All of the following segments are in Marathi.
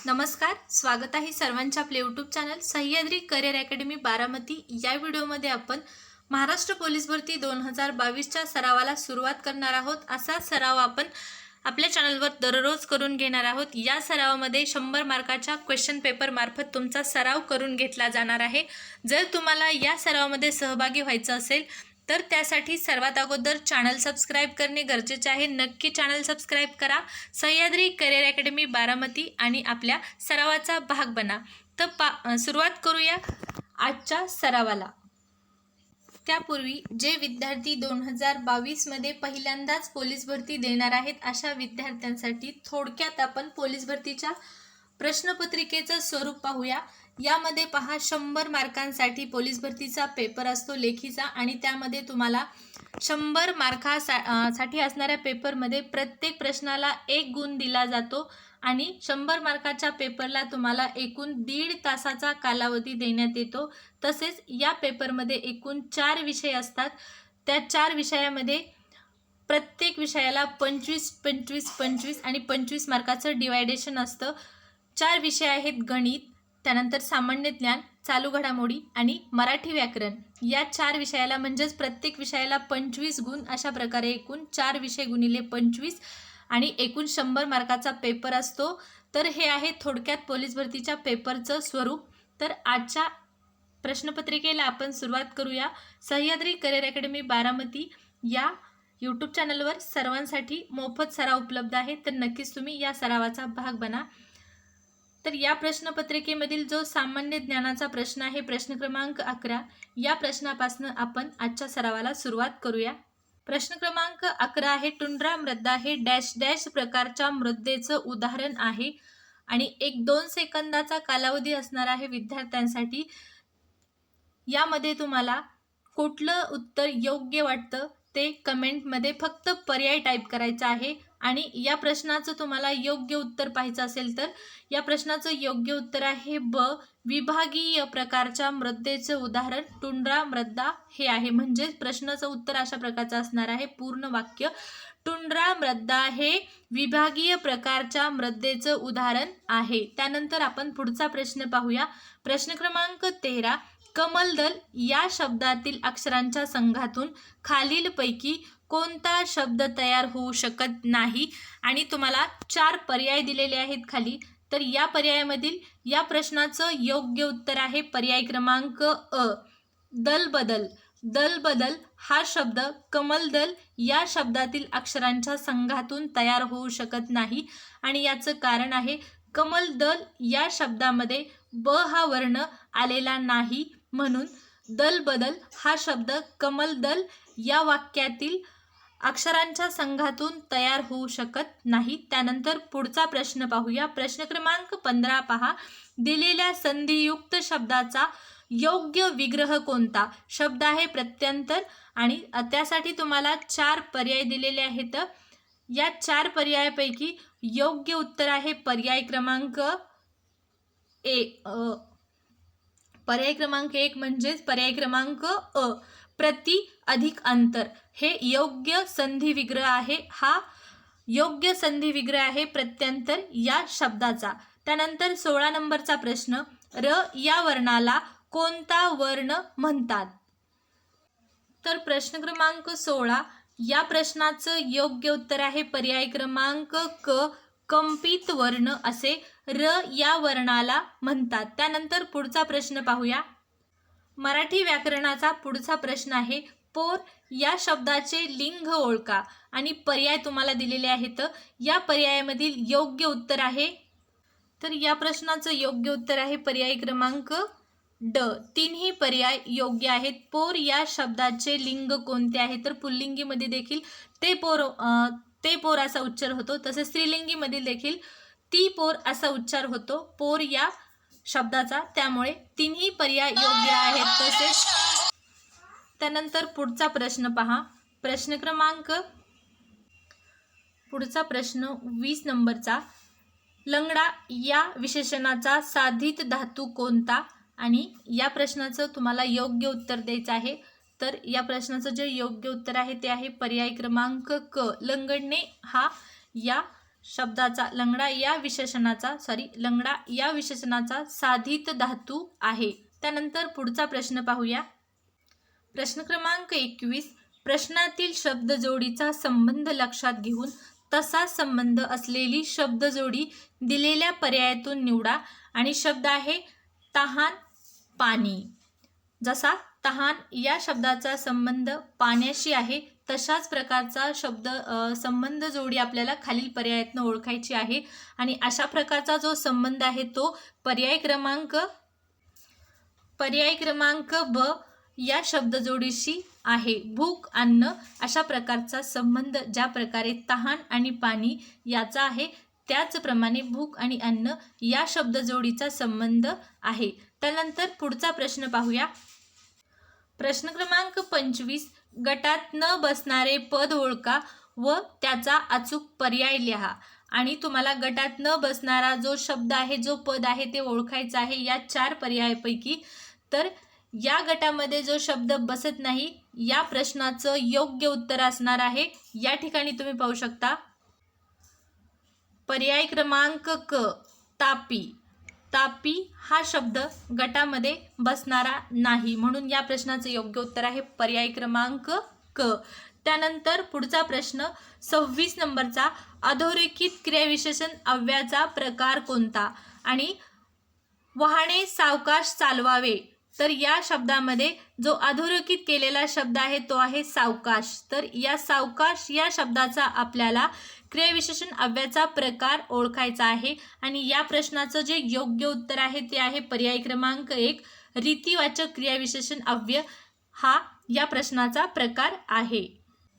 नमस्कार, स्वागत आहे सर्वांच्या आपल्या YouTube channel Sahyadri career academy Baramati. या व्हिडिओमध्ये आपण महाराष्ट्र पोलीस भरती 2022च्या सरावाला सुरुवात करणार आहोत। असा सराव आपण आपल्या चॅनलवर दररोज करून घेणार आहोत। या सरावामध्ये 100 मार्काच्या क्वेश्चन पेपर मार्फत तुमचा सराव करून घेतला जाणार आहे। जर तुम्हाला या सरावामध्ये सहभागी व्हायचं असेल तर त्यासाठी सर्वात अगोदर चॅनल सबस्क्राइब करणे गरजेचे आहे। नक्की चॅनल सबस्क्राइब करा, सह्याद्री करिअर अकॅडमी बारामती आणि आपल्या सरावाचा भाग बना। तर सुरुवात करूया आजच्या सरावाला। त्यापूर्वी जे विद्यार्थी 2022 मध्ये पहिल्यांदाच पोलीस भरती देणार आहेत अशा विद्यार्थ्यांसाठी थोडक्यात आपण पोलीस भरतीच्या प्रश्नपत्रिकेचं स्वरूप पाहूया। यामध्ये पहा 100 मार्कांसाठी पोलीस भरतीचा पेपर असतो लेखीचा, आणि त्यामध्ये तुम्हाला 100 मार्कासाठी असणाऱ्या पेपरमध्ये प्रत्येक प्रश्नाला 1 गुण दिला जातो आणि 100 मार्काच्या पेपरला तुम्हाला एकूण 1.5 तासाचा कालावधी देण्यात येतो। तसेच या पेपरमध्ये एकूण 4 विषय असतात। त्या 4 विषयामध्ये प्रत्येक विषयाला 25, 25, 25 आणि 25 मार्काचं डिवायडेशन असतं। 4 विषय आहेत गणित, त्यानंतर सामान्य ज्ञान, चालू घडामोडी आणि मराठी व्याकरण। या 4 विषयाला म्हणजेच प्रत्येक विषयाला 25 गुण, अशा प्रकारे एकूण 4 विषय गुणिले 25 आणि एकूण 100 मार्काचा पेपर असतो। तर हे आहे थोडक्यात पोलीस भरतीच्या पेपरचं स्वरूप। तर आजच्या प्रश्नपत्रिकेला आपण सुरुवात करूया। सह्याद्री करिअर अकॅडमी बारामती या यूट्यूब चॅनलवर सर्वांसाठी मोफत सराव उपलब्ध आहे, तर नक्कीच तुम्ही या सरावाचा भाग बना। तर या प्रश्नपत्रिकेमधील जो सामान्य ज्ञानाचा प्रश्न आहे, प्रश्न क्रमांक 11, या प्रश्नापासून आपण आजच्या सरावाला सुरुवात करूया। प्रश्न क्रमांक 11 आहे, टुंड्रा मृदा हे डॅश डॅश प्रकारच्या मृदेचं उदाहरण आहे, आणि 1-2 सेकंदाचा कालावधी असणार आहे विद्यार्थ्यांसाठी। यामध्ये तुम्हाला कुठलं उत्तर योग्य वाटतं ते कमेंटमध्ये फक्त पर्याय टाईप करायचा आहे। आणि या प्रश्नाचं तुम्हाला योग्य उत्तर पाहायचं असेल तर या प्रश्नाचं योग्य उत्तर आहे ब, विभागीय प्रकारच्या मृदेचं उदाहरण टुंड्रा मृदा हे आहे। म्हणजे प्रश्नाचं उत्तर अशा प्रकारचं असणार आहे, पूर्ण वाक्य, टुंड्रा मृदा हे विभागीय प्रकारच्या मृदेचं उदाहरण आहे। त्यानंतर आपण पुढचा प्रश्न पाहूया। प्रश्न क्रमांक 13, कमलदल या शब्दातील अक्षरांच्या संघातून खालीलपैकी कोणता शब्द तयार होऊ शकत नाही, आणि तुम्हाला 4 पर्याय दिलेले आहेत खाली। तर या पर्यायामधील या प्रश्नाचं योग्य उत्तर आहे पर्याय क्रमांक अ, दलबदल। दलबदल हा शब्द कमलदल या शब्दातील अक्षरांच्या संघातून तयार होऊ शकत नाही, आणि याचं कारण आहे कमलदल या शब्दामध्ये ब हा वर्ण आलेला नाही, म्हणून दलबदल हा शब्द कमलदल या वाक्यातील अक्षरांच्या संघातून तयार होऊ शकत नाही। त्यानंतर पुढचा प्रश्न पाहूया। प्रश्न क्रमांक 15 पहा, दिलेल्या संधियुक्त शब्दाचा योग्य विग्रह कोणता? शब्द आहे प्रत्यंतर, आणि त्यासाठी तुम्हाला 4 पर्याय दिलेले आहेत। या 4 पर्यायापैकी योग्य उत्तर आहे पर्याय क्रमांक पर्याय क्रमांक 1 म्हणजेच पर्याय क्रमांक अ, प्रति अधिक अंतर हे योग्य संधी विग्रह आहे। हा योग्य संधी विग्रह आहे प्रत्यंतर या शब्दाचा। त्यानंतर 16 नंबरचा प्रश्न, र या वर्णाला कोणता वर्ण म्हणतात? तर प्रश्न क्रमांक 16 या प्रश्नाचं योग्य उत्तर आहे पर्याय क्रमांक क, कंपित वर्ण असे र या वर्णाला म्हणतात। त्यानंतर पुढचा प्रश्न पाहूया। मराठी व्याकरणाचा पुढचा प्रश्न आहे, पोर या शब्दाचे लिंग ओळखा, आणि पर्याय तुम्हाला दिलेले आहेत। या पर्यायामधील योग्य उत्तर आहे, तर या प्रश्नाचं योग्य उत्तर आहे पर्याय क्रमांक ड। 3ही पर्याय योग्य आहेत। पोर या शब्दाचे लिंग कोणते आहे? तर पुल्लिंगीमध्ये देखील ते पोर असा उच्चार होतो, तसेच स्त्रीलिंगीमध्ये देखील ती पोर असा उच्चार होतो पोर या शब्दाचा, त्यामुळे 3ही पर्याय योग्य आहेत। तसेच त्यानंतर पुढचा प्रश्न पहा। प्रश्न क्रमांक पुढचा प्रश्न 20 नंबरचा, लंगडा या विशेषणाचा साधित धातू कोणता? आणि या प्रश्नाचं तुम्हाला योग्य उत्तर द्यायचं आहे। तर या प्रश्नाचं जे योग्य उत्तर आहे ते आहे पर्याय क्रमांक क, लंगडणे हा या शब्दाचा लंगडा या विशेषणाचा साधित धातू आहे. त्यानंतर पुढचा प्रश्न पाहूया. प्रश्न क्रमांक 21. प्रश्नातील शब्दजोडीचा संबंध लक्षात घेऊन तसा संबंध असलेली शब्दजोडी दिलेल्या पर्यायातून निवडा आणि शब्द आहे तहान पाणी. जसा तहान या शब्दाचा संबंध पाण्याशी आहे तशाच प्रकारचा संबंध जोडी आपल्याला खालील पर्यायातून ओळखायची आहे आणि अशा प्रकारचा जो संबंध आहे तो पर्याय क्रमांक ब या शब्दजोडीशी आहे. भूक अन्न अशा प्रकारचा संबंध ज्या प्रकारे तहान आणि पाणी याचा आहे त्याचप्रमाणे भूक आणि अन्न या शब्दजोडीचा संबंध आहे. त्यानंतर पुढचा प्रश्न पाहूया. प्रश्न क्रमांक 25. गटात न बसणारे पद ओळखा व त्याचा अचूक पर्याय लिहा. आणि तुम्हाला गटात न बसणारा जो शब्द आहे जो पद आहे ते ओळखायचं आहे या 4 पर्यायापैकी. तर या गटामध्ये जो शब्द बसत नाही या प्रश्नाचं योग्य उत्तर असणार आहे. या ठिकाणी तुम्ही पाहू शकता पर्याय क्रमांक क तापी. तापी हा शब्द गटामध्ये बसणारा नाही म्हणून या प्रश्नाचं योग्य उत्तर आहे पर्याय क्रमांक क. त्यानंतर पुढचा प्रश्न 26 नंबरचा. अधोरेखित क्रियाविशेषण अव्ययाचा प्रकार कोणता. आणि वाहने सावकाश चालवावे. तर या शब्दामध्ये जो अधोरेखित केलेला शब्द आहे तो आहे सावकाश. तर या सावकाश या शब्दाचा आपल्याला क्रियाविशेषण अव्ययाचा प्रकार ओळखायचा आहे आणि या प्रश्नाचं जे योग्य उत्तर आहे ते आहे पर्याय क्रमांक 1 रीतिवाचक क्रियाविशेषण अव्यय हा या प्रश्नाचा प्रकार आहे.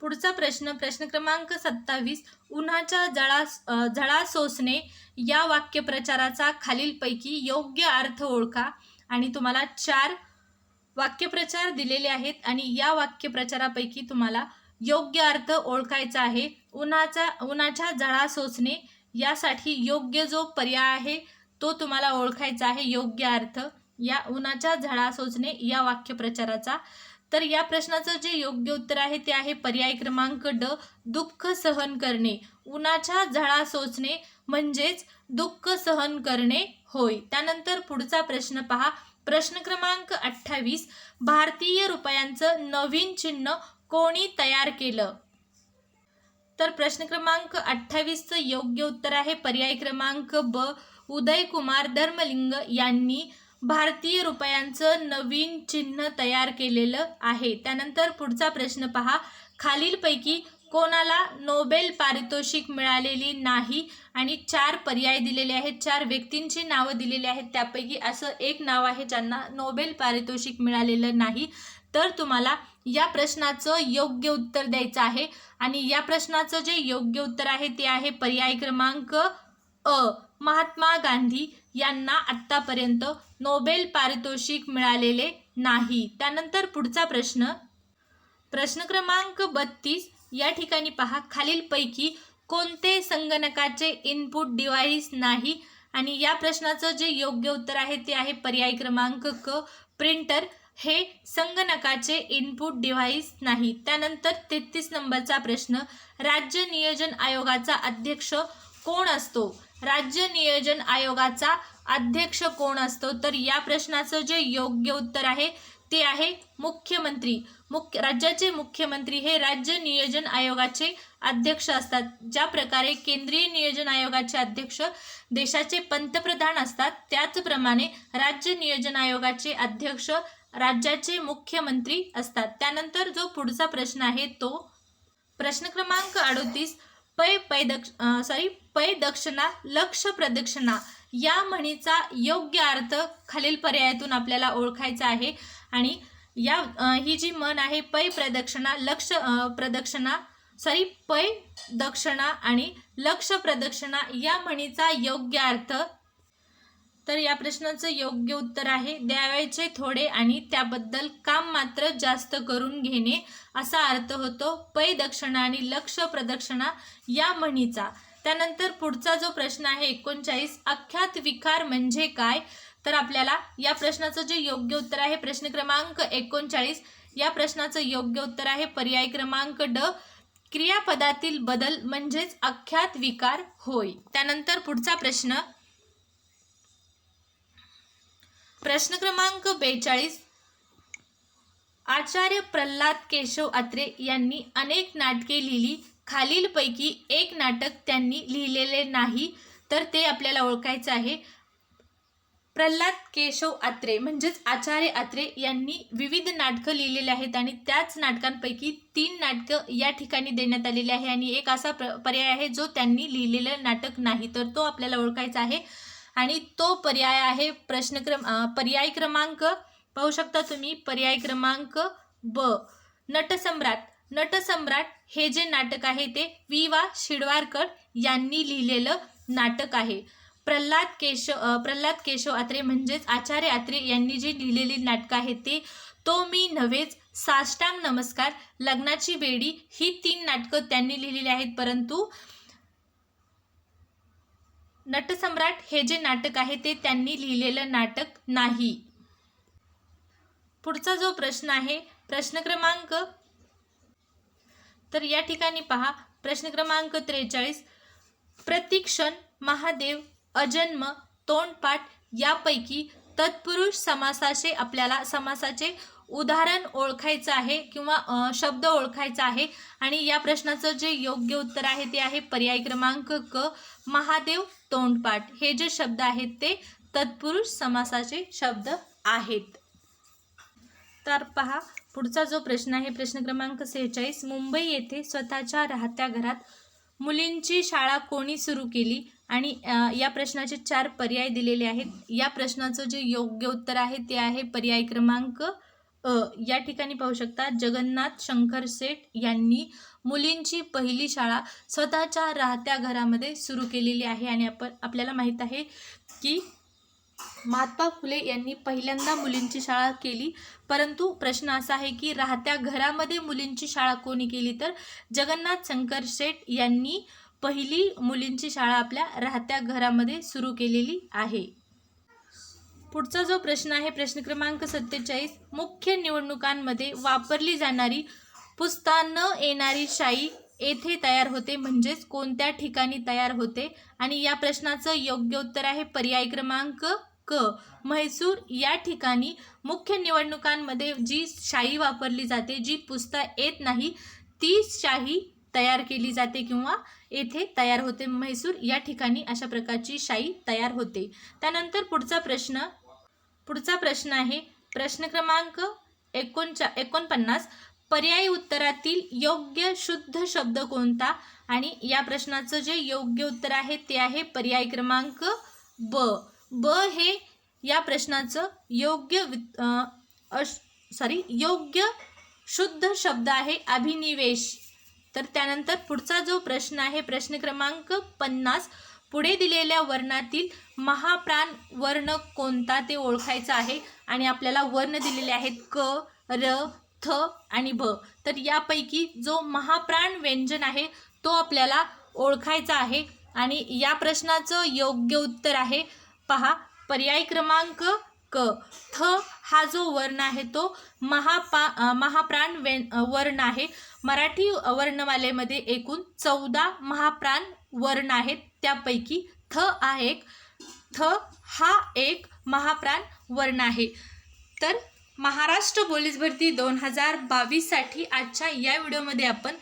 पुढचा प्रश्न क्रमांक 27. उन्हाच्या झळा सोसणे या वाक्यप्रचाराचा खालीलपैकी योग्य अर्थ ओळखा. आणि तुम्हाला 4 वाक्यप्रचार दिलेले आहेत आणि या वाक्यप्रचारापैकी तुम्हाला योग्य अर्थ ओळखायचा आहे. उन्हाच्या झळा सोसणे यासाठी योग्य जो पर्याय आहे तो तुम्हाला ओळखायचा आहे योग्य अर्थ या उन्हाच्या झळा सोसणे या वाक्यप्रचाराचा. तर या प्रश्नाचं जे योग्य उत्तर आहे ते आहे पर्याय क्रमांक ड दुःख सहन करणे. उन्हाच्या झळा सोसणे म्हणजेच दुःख सहन करणे होय. त्यानंतर पुढचा प्रश्न पहा. प्रश्न क्रमांक 28. भारतीय रुपयांचं नवीन चिन्ह कोणी तयार केलं. तर प्रश्न क्रमांक 28चं योग्य उत्तर आहे पर्याय क्रमांक ब उदयकुमार धर्मलिंग यांनी भारतीय रुपयांचं नवीन चिन्ह तयार केलेलं आहे. त्यानंतर पुढचा प्रश्न पहा. खालीलपैकी कोणाला नोबेल पारितोषिक मिळालेली नाही आणि 4 पर्याय दिलेले आहेत. 4 व्यक्तींची नावं दिलेली आहेत त्यापैकी असं एक नाव आहे ज्यांना नोबेल पारितोषिक मिळालेलं नाही. तर तुम्हाला या प्रश्नाचं योग्य उत्तर द्यायचं आहे आणि या प्रश्नाचं जे योग्य उत्तर आहे ते आहे पर्याय क्रमांक अ महात्मा गांधी यांना आत्तापर्यंत नोबेल पारितोषिक मिळालेले नाही. त्यानंतर पुढचा प्रश्न क्रमांक 32. या ठिकाणी पहा. खालीलपैकी कोणते संगणकाचे इनपुट डिव्हाइस नाही आणि या प्रश्नाचं जे योग्य उत्तर आहे ते आहे पर्याय क्रमांक क प्रिंटर हे संगणकाचे इनपुट डिव्हाइस नाही. त्यानंतर 33 नंबरचा प्रश्न. राज्य नियोजन आयोगाचा अध्यक्ष कोण असतो. राज्य नियोजन आयोगाचा अध्यक्ष कोण असतो. तर या प्रश्नाचं जे योग्य उत्तर आहे ते आहे मुख्यमंत्री. राज्याचे मुख्यमंत्री हे राज्य नियोजन आयोगाचे अध्यक्ष असतात. ज्या प्रकारे केंद्रीय नियोजन आयोगाचे अध्यक्ष देशाचे पंतप्रधान असतात त्याचप्रमाणे राज्य नियोजन आयोगाचे अध्यक्ष राज्याचे मुख्यमंत्री असतात. त्यानंतर जो पुढचा प्रश्न आहे तो प्रश्न क्रमांक 38. पै दक्षिणा लक्ष प्रदक्षिणा या म्हणीचा योग्य अर्थ खालील पर्यायातून आपल्याला ओळखायचा आहे आणि ही जी म्हण आहे पै दक्षिणा आणि लक्ष प्रदक्षिणा या म्हणीचा योग्य अर्थ. तर या प्रश्नाचं योग्य उत्तर आहे द्यावयाचे थोडे आणि त्याबद्दल काम मात्र जास्त करून घेणे असा अर्थ होतो पै दक्षिणा आणि लक्ष प्रदक्षिणा या म्हणीचा. त्यानंतर पुढचा जो प्रश्न आहे 39. अख्यात विकार म्हणजे काय. तर आपल्याला या प्रश्नाचं जे योग्य उत्तर आहे प्रश्न क्रमांक 39 या प्रश्नाचं योग्य उत्तर आहे पर्याय क्रमांक ड क्रियापदातील बदल म्हणजेच अख्यात विकार होय. त्यानंतर पुढचा प्रश्न क्रमांक 42. आचार्य प्रल्हाद केशव अत्रे यांनी अनेक नाटके लिहिली. खालीलपैकी एक नाटक त्यांनी लिहिलेले नाही, तर ते आपल्याला ओळखायचं आहे. प्रल्हाद केशव अत्रे म्हणजेच आचार्य अत्रे यांनी विविध नाटकं लिहिलेले आहेत आणि त्याच नाटकांपैकी 3 नाटकं या ठिकाणी देण्यात आलेली आहे आणि एक असा पर्याय आहे जो त्यांनी लिहिलेलं नाटक नाही, तर तो आपल्याला ओळखायचा आहे. आणि तो पर्याय आहे पर्याय क्रमांक पाहू शकता तुम्ही, पर्याय क्रमांक ब, नटसम्राट. नटसम्राट हे जे नाटक आहे ते वि.वा. शिरवाडकर यांनी लिहिलेलं नाटक आहे. प्रल्हाद केशव अत्रे म्हणजेच आचार्य अत्रे यांनी जे लिहिलेली नाटकं आहेत ते तो मी नव्हेच, साष्टांग नमस्कार, लग्नाची बेडी ही 3 नाटकं त्यांनी लिहिलेली आहेत, परंतु नटसम्राट हे जे नाटक आहे ते त्यांनी लिहिलेलं नाटक नाही. पुढचा जो प्रश्न आहे प्रश्न क्रमांक, तर या ठिकाणी पहा प्रश्न क्रमांक 43. प्रतिक्षण, महादेव, अजन्म, तोंडपाठ यापैकी तत्पुरुष समासाचे आपल्याला समासाचे उदाहरण ओळखायचं आहे किंवा शब्द ओळखायचा आहे. आणि या प्रश्नाचं जे योग्य उत्तर आहे ते आहे पर्याय क्रमांक क, महादेव, तोंडपाठ हे जे शब्द आहेत ते तत्पुरुष समासाचे शब्द आहेत. तर पहा पुढचा जो प्रश्न आहे प्रश्न क्रमांक 46. मुंबई येथे स्वतःच्या राहत्या घरात मुलींची शाळा कोणी सुरू केली? आणि या प्रश्नाचे 4 पर्याय दिलेले आहेत. या प्रश्नाचं जे योग्य उत्तर आहे ते आहे पर्याय क्रमांक अ. या ठिकाणी पाहू शकता जगन्नाथ शंकर शेठ यांनी मुलींची पहिली शाळा स्वतःच्या राहत्या घरामध्ये सुरू केलेली आहे. आणि आपल्याला माहीत आहे की महात्मा फुले यांनी पहिल्यांदा मुलींची शाळा केली, परंतु प्रश्न असा आहे की राहत्या घरामध्ये मुलींची शाळा कोणी केली? तर जगन्नाथ शंकर शेठ यांनी पहिली मुलींची शाळा आपल्या राहत्या घरामध्ये सुरू केलेली आहे. पुढचा जो प्रश्न आहे प्रश्न क्रमांक 47. मुख्य निवडणुकांमध्ये वापरली जाणारी पुसता न येणारी शाई येथे तयार होते, म्हणजेच कोणत्या ठिकाणी तयार होते? आणि या प्रश्नाचं योग्य उत्तर आहे पर्याय क्रमांक क, म्हैसूर या ठिकाणी मुख्य निवडणुकांमध्ये जी शाई वापरली जाते, जी पुसता येत नाही ती शाई तयार केली जाते किंवा येथे तयार होते. म्हैसूर या ठिकाणी अशा प्रकारची शाई तयार होते. त्यानंतर पुढचा प्रश्न आहे प्रश्न क्रमांक 49. पर्यायी उत्तरातील योग्य शुद्ध शब्द कोणता? आणि या प्रश्नाचं जे योग्य उत्तर आहे ते आहे पर्याय क्रमांक ब. ब हे या प्रश्नाचं योग्य शुद्ध शब्द आहे अभिनिवेश. तर त्यानंतर पुढचा जो प्रश्न आहे प्रश्न क्रमांक 50. पुढे दिलेल्या वर्णातील महाप्राण वर्ण कोणता ते ओळखायचं आहे. आणि आपल्याला वर्ण दिलेले आहेत क, र, थ आणि भ. तर यापैकी जो महाप्राण व्यंजन आहे तो आपल्याला ओळखायचा आहे. आणि या प्रश्नाचं योग्य उत्तर आहे पहा पर्याय क्रमांक क. थ हा जो वर्ण आहे तो महाप्राण वर्ण आहे. मराठी वर्णमालेमध्ये एकूण 14 महाप्राण वर्ण आहेत, त्यापैकी थ हा एक महाप्राण वर्ण आहे. तर महाराष्ट्र पोलीस भरती 2022 साठी आजच्या या व्हिडिओमध्ये आपण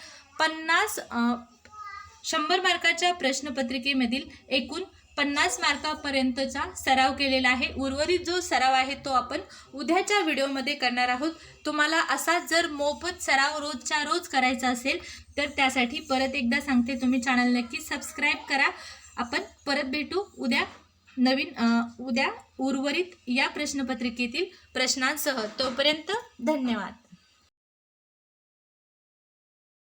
100 मार्काच्या प्रश्नपत्रिकेमधील एकूण 50 मार्कापर्यंतचा सराव केलेला आहे. उर्वरित जो सराव आहे तो आपण उद्याच्या व्हिडिओमध्ये करणार आहोत. तुम्हाला असा जर मोफत सराव रोजच्या रोज करायचा असेल तर त्यासाठी परत एकदा सांगते, तुम्ही चॅनल नक्की सबस्क्राईब करा. आपण परत भेटू उद्या उद्या उर्वरित या प्रश्नपत्रिकेतील प्रश्नांसह. तोपर्यंत धन्यवाद.